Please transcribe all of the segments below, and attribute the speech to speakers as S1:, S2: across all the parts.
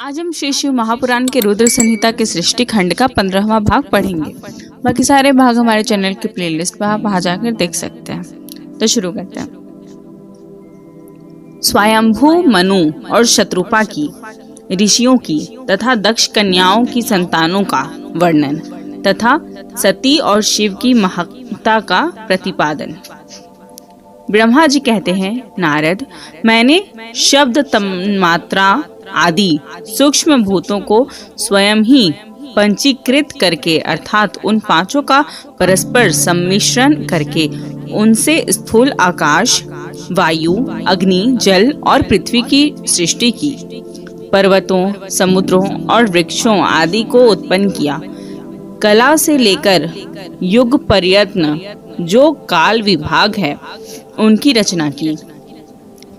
S1: आज हम श्री शिव महापुराण के रुद्र संहिता के सृष्टि खंड का 15वां भाग पढ़ेंगे। बाकी सारे भाग हमारे चैनल की प्लेलिस्ट पर आप वहां जाकर देख सकते हैं। तो शुरू करते हैं। स्वयंभू मनु और शत्रुपा की, ऋषियों की तथा दक्ष कन्याओं की संतानों का वर्णन तथा सती और शिव की महत्ता का प्रतिपादन। ब्रह्मा जी कहते हैं, नारद, मैंने शब्द, तन्मात्रा आदि सूक्ष्म भूतों को स्वयं ही पंचीकृत करके अर्थात उन पांचों का परस्पर सम्मिश्रण करके उनसे स्थूल आकाश, वायु, अग्नि, जल और पृथ्वी की सृष्टि की, पर्वतों, समुद्रों और वृक्षों आदि को उत्पन्न किया। कला से लेकर युग पर्यंत जो काल विभाग है उनकी रचना की।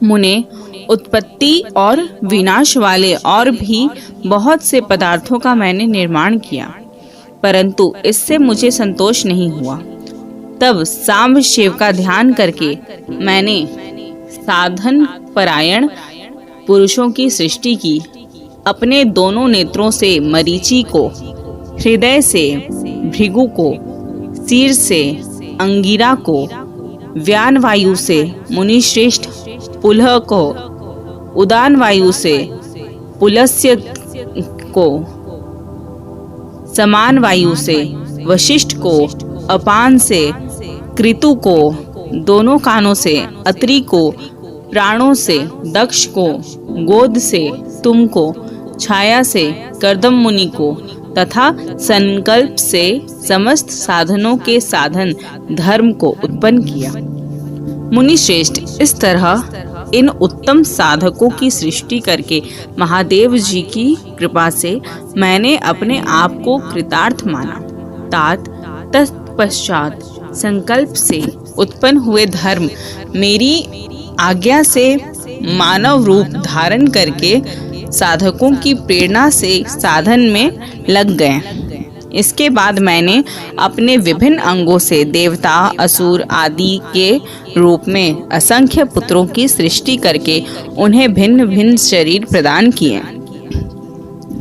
S1: मुने उत्पत्ति और विनाश वाले और भी बहुत से पदार्थों का मैंने निर्माण किया, परंतु इससे मुझे संतोष नहीं हुआ। तब सांब शिव का ध्यान करके मैंने साधन परायण पुरुषों की सृष्टि की। अपने दोनों नेत्रों से मरीचि को, हृदय से भृगु को, सिर से अंगिरा को, व्यान वायु से मुनिश्रेष्ठ पुलह को, उदान वायु से पुलस्त्य को, समान वायु से वशिष्ठ को, अपान से कृतु को, दोनों कानों से अत्रि को, प्राणों से दक्ष को, गोद से तुम को, छाया से कर्दम मुनि को तथा संकल्प से समस्त साधनों के साधन धर्म को उत्पन्न किया। मुनि श्रेष्ठ, इस तरह इन उत्तम साधकों की सृष्टि करके महादेव जी की कृपा से मैंने अपने आप को कृतार्थ माना। तत्पश्चात संकल्प से उत्पन्न हुए धर्म मेरी आज्ञा से मानव रूप धारण करके साधकों की प्रेरणा से साधन में लग गए। इसके बाद मैंने अपने विभिन्न अंगों से देवता, असुर आदि के रूप में असंख्य पुत्रों की सृष्टि करके उन्हें भिन्न भिन्न शरीर प्रदान किए।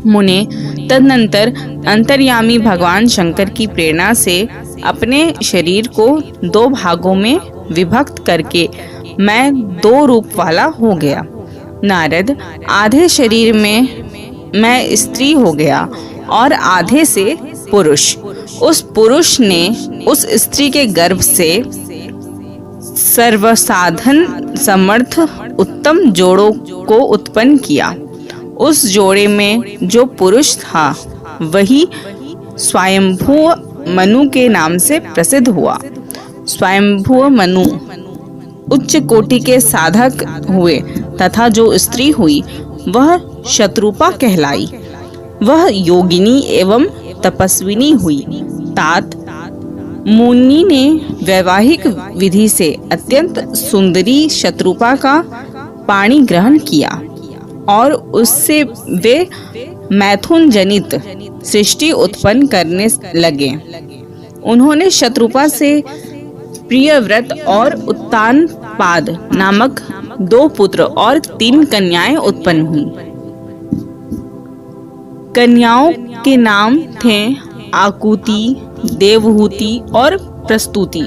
S1: मुने तदनंतर अंतर्यामी भगवान शंकर की प्रेरणा से अपने शरीर को 2 भागों में विभक्त करके मैं 2 रूप वाला हो गया। नारद, आधे शरीर में मैं स्त्री हो गया और आधे से पुरुष। उस पुरुष ने उस स्त्री के गर्भ से सर्वसाधन समर्थ उत्तम जोड़ों को उत्पन्न किया। उस जोड़े में जो पुरुष था वही स्वयंभू मनु के नाम से प्रसिद्ध हुआ। स्वयंभू मनु उच्च कोटि के साधक हुए तथा जो स्त्री हुई वह शत्रुपा कहलाई। वह योगिनी एवं तपस्विनी हुई। मुनि ने वैवाहिक विधि से अत्यंत सुंदरी शत्रुपा का पाणी ग्रहण किया और उससे वे मैथुन जनित सृष्टि उत्पन्न करने लगे। उन्होंने शत्रुपा से प्रियव्रत और उत्तानपाद नामक 2 पुत्र और 3 कन्याएं उत्पन्न हुई। कन्याओं के नाम थे आकुति, देवहूति और प्रस्तुति।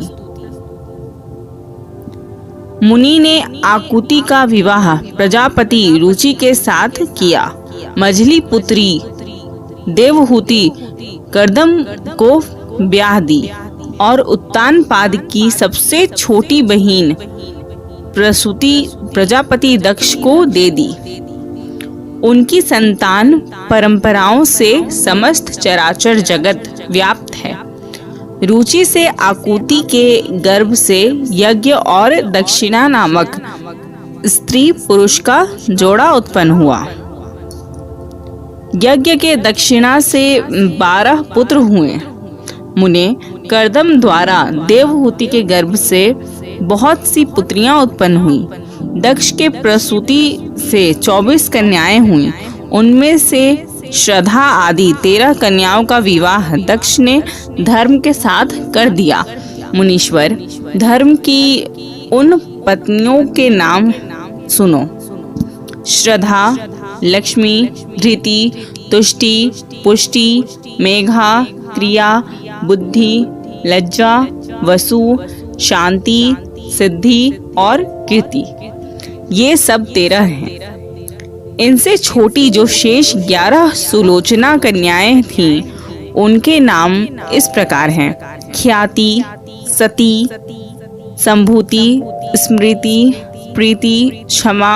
S1: मुनि ने आकुति का विवाह प्रजापति रुचि के साथ किया। मझली पुत्री देवहूति कर्दम को ब्याह दी और उत्तानपाद की सबसे छोटी बहिन प्रसूति प्रजापति दक्ष को दे दी। उनकी संतान परंपराओं से समस्त चराचर जगत व्याप्त है। रुचि से आकुति के गर्भ से यज्ञ और दक्षिणा नामक स्त्री पुरुष का जोड़ा उत्पन्न हुआ। यज्ञ के दक्षिणा से 12 पुत्र हुए। मुने कर्दम द्वारा देवहूति के गर्भ से बहुत सी पुत्रियां उत्पन्न हुई। दक्ष के प्रसूति से 24 कन्याएं हुई। उनमें से श्रद्धा आदि 13 कन्याओं का विवाह दक्ष ने धर्म के साथ कर दिया। मुनीश्वर, धर्म की उन पत्नियों के नाम सुनो। श्रद्धा लक्ष्मी, धृति, तुष्टि, पुष्टि, मेघा, क्रिया, बुद्धि, लज्जा, वसु, शांति, सिद्धि और कीर्ति। ये सब 13 हैं। इनसे छोटी जो शेष 11 सुलोचना कन्याएं थीं, उनके नाम इस प्रकार हैं: ख्याति, सती, संभूति, स्मृति, प्रीति, क्षमा,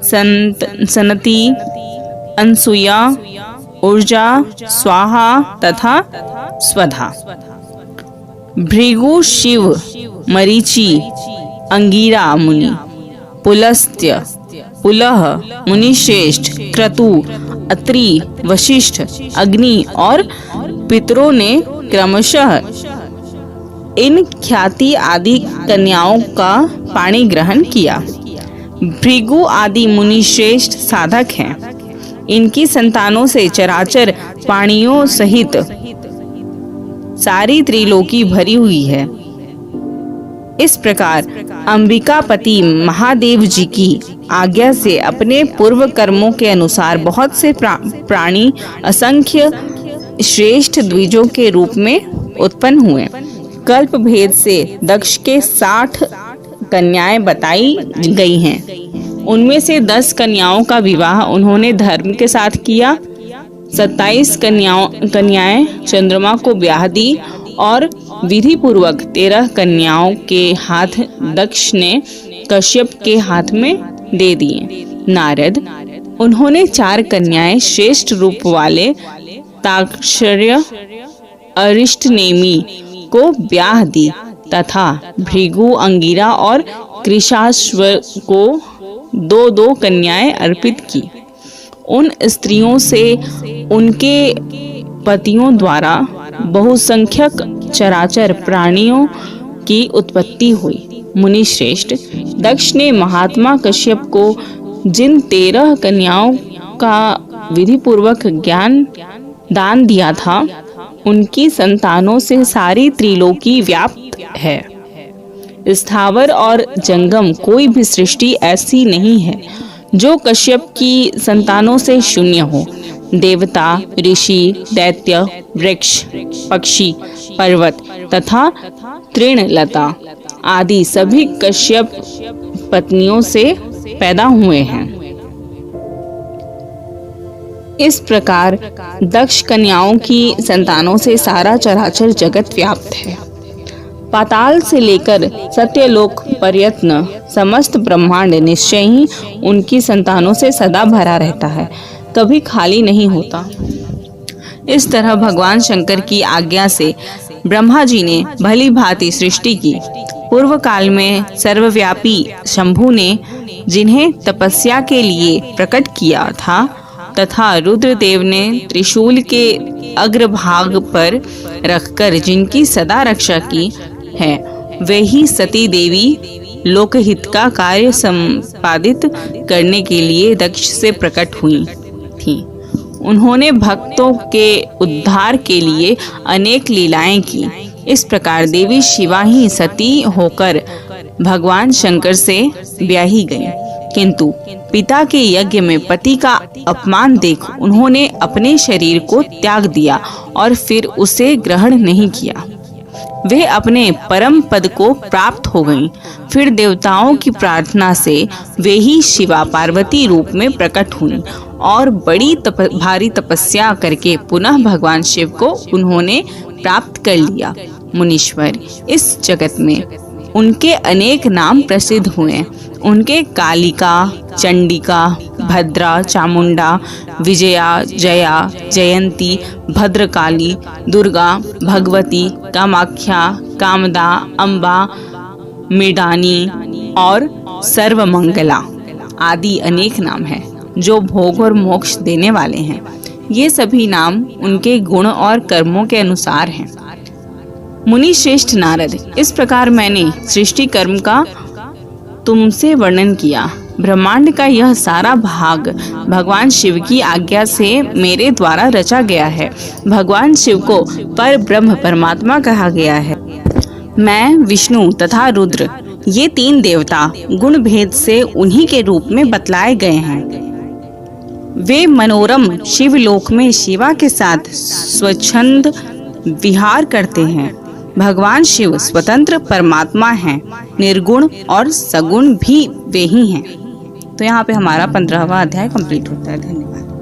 S1: सनति, अनसुया, ऊर्जा, स्वाहा तथा स्वधा। भृगु, शिव, मरीचि, अंगिरा मुनि, पुलस्त्य, पुलह, मुनिश्रेष्ठ, क्रतु, अत्रि, वशिष्ठ, अग्नि और पितरों ने क्रमशः इन ख्याति आदि कन्याओं का पाणी ग्रहण किया। भृगु आदि मुनिश्रेष्ठ साधक हैं। इनकी संतानों से चराचर प्राणियों सहित सारी त्रिलोकी भरी हुई है। इस प्रकार अंबिकापति महादेव जी की आज्ञा से अपने पूर्व कर्मों के अनुसार बहुत से प्राणी असंख्य श्रेष्ठ द्विजों के रूप में उत्पन्न हुए। कल्प भेद से दक्ष के 60 कन्याएं बताई गई हैं। उनमें से 10 कन्याओं का विवाह उन्होंने धर्म के साथ किया। 27 कन्याएं चंद्रमा को ब्याह दी और विधि पूर्वक 13 कन्याओं के हाथ दक्ष ने कश्यप के हाथ में दे दिए। नारद, उन्होंने 4 कन्याएं श्रेष्ठ रूप वाले ताक्षर्य अरिष्टनेमी को ब्याह दी तथा भृगु, अंगिरा और कृशाश्व को 2-2 कन्याएं अर्पित की। उन स्त्रियों से उनके पतियों द्वारा बहुसंख्यक चराचर प्राणियों की उत्पत्ति हुई। मुनि श्रेष्ठ, दक्ष ने महात्मा कश्यप को जिन 13 कन्याओं का विधि पूर्वक ज्ञान दान दिया था, उनकी संतानों से सारी त्रिलोकी व्याप्त है। स्थावर और जंगम कोई भी सृष्टि ऐसी नहीं है जो कश्यप की संतानों से शून्य हो। देवता, ऋषि, दैत्य, वृक्ष, पक्षी, पर्वत तथा तृणलता आदि सभी कश्यप पत्नियों से पैदा हुए हैं। इस प्रकार दक्ष कन्याओं की संतानों से सारा चराचर जगत व्याप्त है। पाताल से लेकर सत्यलोक पर्यंत समस्त ब्रह्मांड निश्चय ही उनकी संतानों से सदा भरा रहता है, कभी खाली नहीं होता। इस तरह भगवान शंकर की आज्ञा से ब्रह्मा जी ने भली भांति सृष्टि की। पूर्व काल में सर्वव्यापी शंभु ने जिन्हें तपस्या के लिए प्रकट किया था तथा रुद्रदेव ने त्रिशूल के अग्रभाग पर रखकर जिनकी सदा रक्षा की है, वे ही सती देवी लोकहित का कार्य संपादित करने के लिए दक्ष से प्रकट हुई थीं। उन्होंने भक्तों के उद्धार के लिए अनेक लीलाएं की। इस प्रकार देवी शिवा ही सती होकर भगवान शंकर से ब्याही गई, किंतु पिता के यज्ञ में पति का अपमान देख उन्होंने अपने शरीर को त्याग दिया और फिर उसे ग्रहण नहीं किया। वे अपने परम पद को प्राप्त हो गईं। फिर देवताओं की प्रार्थना से वे ही शिवा पार्वती रूप में प्रकट हुईं और बड़ी भारी तपस्या करके पुनः भगवान शिव को उन्होंने प्राप्त कर लिया। मुनीश्वर, इस जगत में उनके अनेक नाम प्रसिद्ध हुए। उनके कालिका, चंडिका, भद्रा, चामुंडा, विजया, जया, जयंती, भद्रकाली, दुर्गा, भगवती, कामाख्या, कामदा, अम्बा, मृडानी और सर्वमंगला आदि अनेक नाम हैं जो भोग और मोक्ष देने वाले हैं। ये सभी नाम उनके गुण और कर्मों के अनुसार हैं। मुनि श्रेष्ठ नारद, इस प्रकार मैंने सृष्टि कर्म का तुमसे वर्णन किया। ब्रह्मांड का यह सारा भाग भगवान शिव की आज्ञा से मेरे द्वारा रचा गया है। भगवान शिव को पर ब्रह्म परमात्मा कहा गया है। मैं, विष्णु तथा रुद्र, ये 3 देवता गुण भेद से उन्हीं के रूप में बतलाए गए हैं। वे मनोरम शिवलोक में शिवा के साथ स्वच्छंद विहार करते हैं। भगवान शिव स्वतंत्र परमात्मा हैं, निर्गुण और सगुण भी वे ही हैं। तो यहाँ पे हमारा 15वां अध्याय कंप्लीट होता है। धन्यवाद।